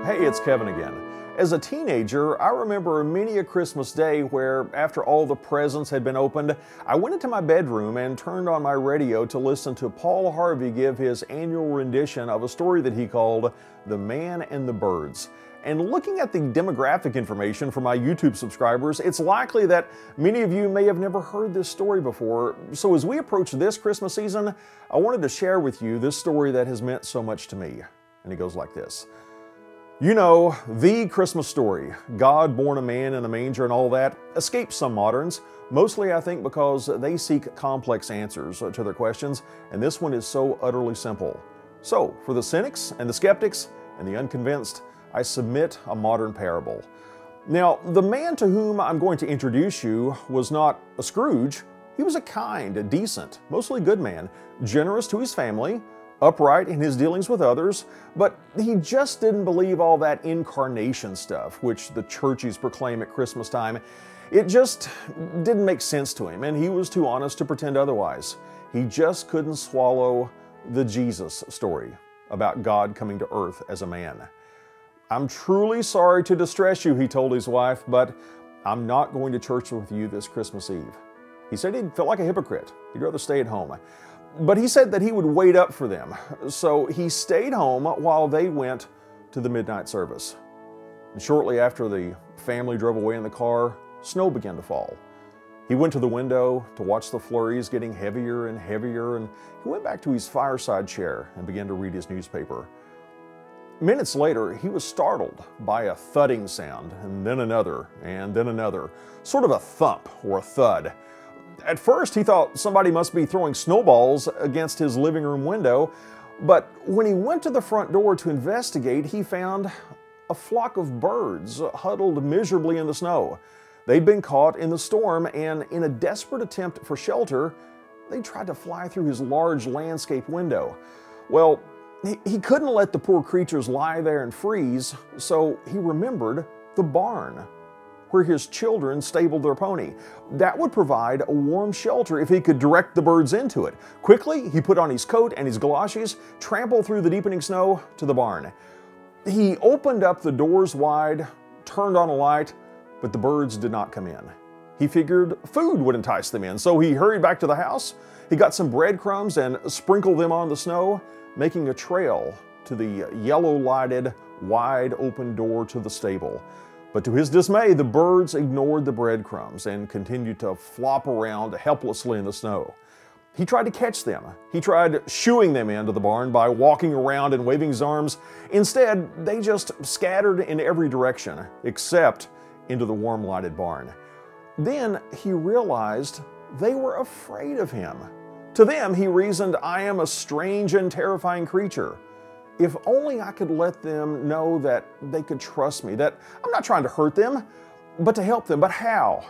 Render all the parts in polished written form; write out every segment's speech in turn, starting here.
Hey, it's Kevin again. As a teenager, I remember many a Christmas day where, after all the presents had been opened, I went into my bedroom and turned on my radio to listen to Paul Harvey give his annual rendition of a story that he called The Man and the Birds. And looking at the demographic information for my YouTube subscribers, it's likely that many of you may have never heard this story before. So as we approach this Christmas season, I wanted to share with you this story that has meant so much to me. And it goes like this. You know, the Christmas story, God born a man in a manger and all that, escapes some moderns, mostly I think because they seek complex answers to their questions, and this one is so utterly simple. So, for the cynics and the skeptics and the unconvinced, I submit a modern parable. Now, the man to whom I'm going to introduce you was not a Scrooge. He was a kind, decent, mostly good man, generous to his family, upright in his dealings with others, but he just didn't believe all that incarnation stuff, which the churches proclaim at Christmas time. It just didn't make sense to him, and he was too honest to pretend otherwise. He just couldn't swallow the Jesus story about God coming to earth as a man. I'm truly sorry to distress you, he told his wife, but I'm not going to church with you this Christmas Eve. He said he'd feel like a hypocrite. He'd rather stay at home. But he said that he would wait up for them, so he stayed home while they went to the midnight service. And shortly after the family drove away in the car, snow began to fall. He went to the window to watch the flurries getting heavier and heavier, and he went back to his fireside chair and began to read his newspaper. Minutes later, he was startled by a thudding sound, and then another, sort of a thump or a thud. At first, he thought somebody must be throwing snowballs against his living room window, but when he went to the front door to investigate, he found a flock of birds huddled miserably in the snow. They'd been caught in the storm, and in a desperate attempt for shelter, they tried to fly through his large landscape window. Well, he couldn't let the poor creatures lie there and freeze, so he remembered the barn where his children stabled their pony. That would provide a warm shelter if he could direct the birds into it. Quickly, he put on his coat and his galoshes, trampled through the deepening snow to the barn. He opened up the doors wide, turned on a light, but the birds did not come in. He figured food would entice them in, so he hurried back to the house. He got some breadcrumbs and sprinkled them on the snow, making a trail to the yellow-lighted, wide-open door to the stable. But to his dismay, the birds ignored the breadcrumbs and continued to flop around helplessly in the snow. He tried to catch them. He tried shooing them into the barn by walking around and waving his arms. Instead, they just scattered in every direction, except into the warm lighted barn. Then he realized they were afraid of him. To them, he reasoned, I am a strange and terrifying creature. If only I could let them know that they could trust me, that I'm not trying to hurt them, but to help them. But how?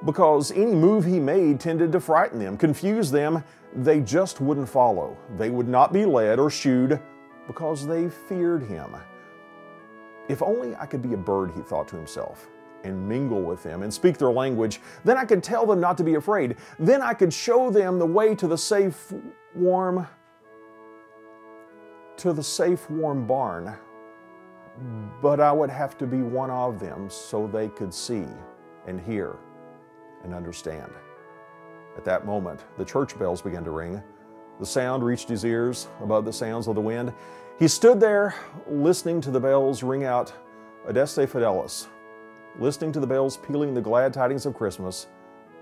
Because any move he made tended to frighten them, confuse them. They just wouldn't follow. They would not be led or shooed because they feared him. If only I could be a bird, he thought to himself, and mingle with them and speak their language. Then I could tell them not to be afraid. Then I could show them the way to the safe, warm barn, but I would have to be one of them so they could see and hear and understand. At that moment, the church bells began to ring. The sound reached his ears above the sounds of the wind. He stood there listening to the bells ring out Adeste Fidelis. Listening to the bells pealing the glad tidings of Christmas,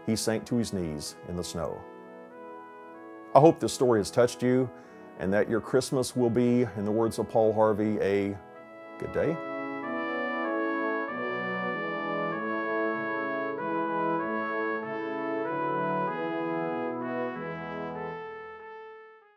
he sank to his knees in the snow. I hope this story has touched you, and that your Christmas will be, in the words of Paul Harvey, a good day.